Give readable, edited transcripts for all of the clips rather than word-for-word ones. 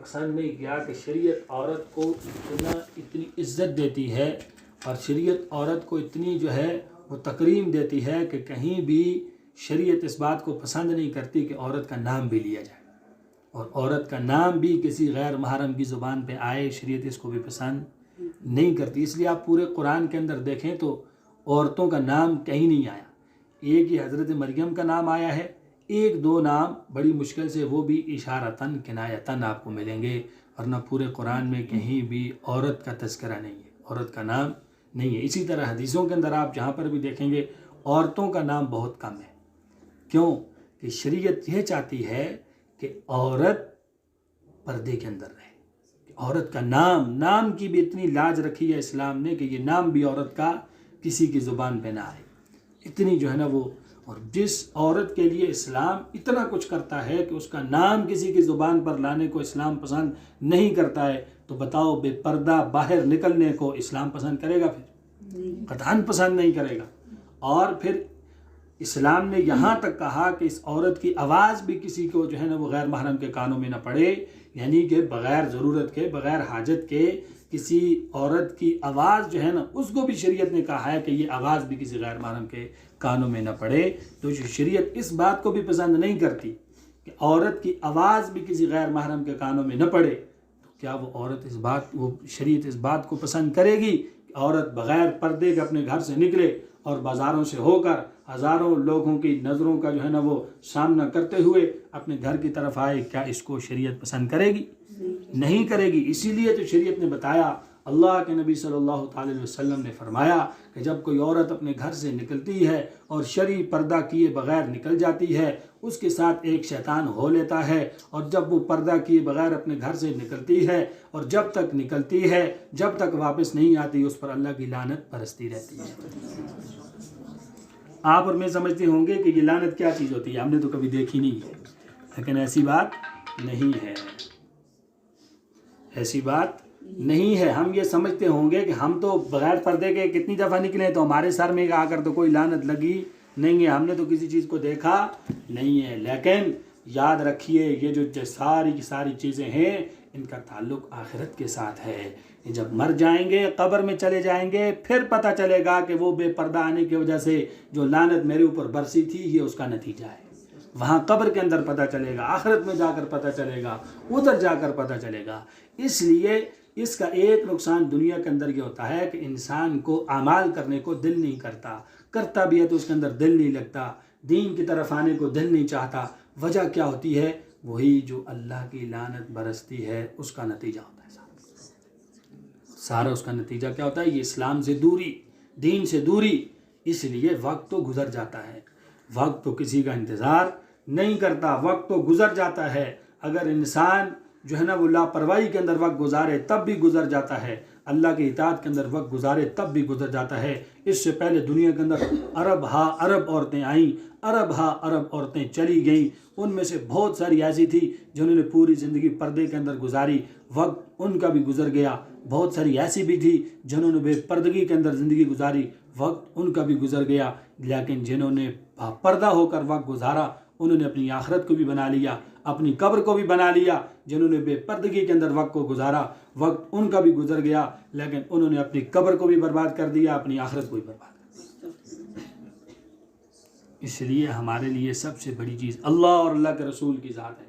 پسند نہیں کیا کہ شریعت عورت کو اتنی عزت دیتی ہے اور شریعت عورت کو اتنی جو ہے وہ تکریم دیتی ہے کہ کہیں بھی شریعت اس بات کو پسند نہیں کرتی کہ عورت کا نام بھی لیا جائے، اور عورت کا نام بھی کسی غیر محرم کی زبان پہ آئے، شریعت اس کو بھی پسند نہیں کرتی۔ اس لیے آپ پورے قرآن کے اندر دیکھیں تو عورتوں کا نام کہیں نہیں آیا، ایک ہی حضرت مریم کا نام آیا ہے، ایک دو نام بڑی مشکل سے، وہ بھی اشارتاً کنایتاً آپ کو ملیں گے، ورنہ پورے قرآن میں کہیں بھی عورت کا تذکرہ نہیں ہے، عورت کا نام نہیں ہے۔ اسی طرح حدیثوں کے اندر آپ جہاں پر بھی دیکھیں گے عورتوں کا نام بہت کم ہے۔ کیوں؟ کہ شریعت یہ چاہتی ہے کہ عورت پردے کے اندر رہے، کہ عورت کا نام کی بھی اتنی لاج رکھی ہے اسلام نے کہ یہ نام بھی عورت کا کسی کی زبان پہ نہ آئے، اتنی جو ہے نا وہ۔ اور جس عورت کے لیے اسلام اتنا کچھ کرتا ہے کہ اس کا نام کسی کی زبان پر لانے کو اسلام پسند نہیں کرتا ہے، تو بتاؤ بے پردہ باہر نکلنے کو اسلام پسند کرے گا؟ پھر قطعاً پسند نہیں کرے گا۔ اور پھر اسلام نے یہاں تک کہا کہ اس عورت کی آواز بھی کسی کو جو ہے نا وہ غیر محرم کے کانوں میں نہ پڑے، یعنی کہ بغیر ضرورت کے، بغیر حاجت کے کسی عورت کی آواز جو ہے نا اس کو بھی شریعت نے کہا ہے کہ یہ آواز بھی کسی غیر محرم کے کانوں میں نہ پڑے۔ تو شریعت اس بات کو بھی پسند نہیں کرتی کہ عورت کی آواز بھی کسی غیر محرم کے کانوں میں نہ پڑے، تو کیا وہ شریعت اس بات کو پسند کرے گی کہ عورت بغیر پردے کے اپنے گھر سے نکلے اور بازاروں سے ہو کر ہزاروں لوگوں کی نظروں کا جو ہے نا وہ سامنا کرتے ہوئے اپنے گھر کی طرف آئے؟ کیا اس کو شریعت پسند کرے گی؟ نہیں کرے گی۔ اسی لیے تو شریعت نے بتایا، اللہ کے نبی صلی اللہ تعالی علیہ وسلم نے فرمایا کہ جب کوئی عورت اپنے گھر سے نکلتی ہے اور شرعی پردہ کیے بغیر نکل جاتی ہے، اس کے ساتھ ایک شیطان ہو لیتا ہے، اور جب وہ پردہ کیے بغیر اپنے گھر سے نکلتی ہے اور جب تک نکلتی ہے جب تک واپس نہیں آتی، اس پر اللہ کی لعنت برستی رہتی ہے۔ آپ اور میں سمجھتے ہوں گے کہ یہ لعنت کیا چیز ہوتی ہے، ہم نے تو کبھی دیکھی نہیں ہے، لیکن ایسی بات نہیں ہے، ایسی بات نہیں ہے۔ ہم یہ سمجھتے ہوں گے کہ ہم تو بغیر پردے کے کتنی دفعہ نکلے تو ہمارے سر میں آ کر تو کوئی لعنت لگی نہیں ہے، ہم نے تو کسی چیز کو دیکھا نہیں ہے۔ لیکن یاد رکھیے یہ جو ساری کی ساری چیزیں ہیں ان کا تعلق آخرت کے ساتھ ہے۔ جب مر جائیں گے، قبر میں چلے جائیں گے، پھر پتہ چلے گا کہ وہ بے پردہ آنے کی وجہ سے جو لعنت میرے اوپر برسی تھی یہ اس کا نتیجہ ہے۔ وہاں قبر کے اندر پتہ چلے گا، آخرت میں جا کر پتہ چلے گا، ادھر جا کر پتہ چلے گا۔ اس لیے اس کا ایک نقصان دنیا کے اندر یہ ہوتا ہے کہ انسان کو اعمال کرنے کو دل نہیں کرتا بھی ہے تو اس کے اندر دل نہیں لگتا، دین کی طرف آنے کو دل نہیں چاہتا۔ وجہ کیا ہوتی ہے؟ وہی جو اللہ کی لعنت برستی ہے اس کا نتیجہ ہوتا ہے سارا اس کا نتیجہ کیا ہوتا ہے؟ یہ اسلام سے دوری، دین سے دوری۔ اس لیے وقت تو گزر جاتا ہے، وقت تو کسی کا انتظار نہیں کرتا، وقت تو گزر جاتا ہے۔ اگر انسان جو ہے نا وہ لاپرواہی کے اندر وقت گزارے تب بھی گزر جاتا ہے، اللہ کی اطاعت کے اندر وقت گزارے تب بھی گزر جاتا ہے۔ اس سے پہلے دنیا کے اندر ارب عورتیں آئیں، ارب عورتیں چلی گئیں، ان میں سے بہت ساری ایسی تھی جنہوں نے پوری زندگی پردے کے اندر گزاری، وقت ان کا بھی گزر گیا۔ بہت ساری ایسی بھی تھی جنہوں نے بے پردگی کے اندر زندگی گزاری، وقت ان کا بھی گزر گیا۔ لیکن جنہوں نے پردہ ہو کر وقت گزارا انہوں نے اپنی آخرت کو بھی بنا لیا، اپنی قبر کو بھی بنا لیا۔ جنہوں نے بے پردگی کے اندر وقت کو گزارا، وقت ان کا بھی گزر گیا، لیکن انہوں نے اپنی قبر کو بھی برباد کر دیا، اپنی آخرت کو بھی برباد کر دیا۔ اس لیے ہمارے لیے سب سے بڑی چیز اللہ اور اللہ کے رسول کی ذات ہے۔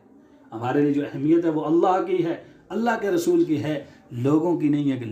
ہمارے لیے جو اہمیت ہے وہ اللہ کی ہے، اللہ کے رسول کی ہے، لوگوں کی نہیں ہے کہ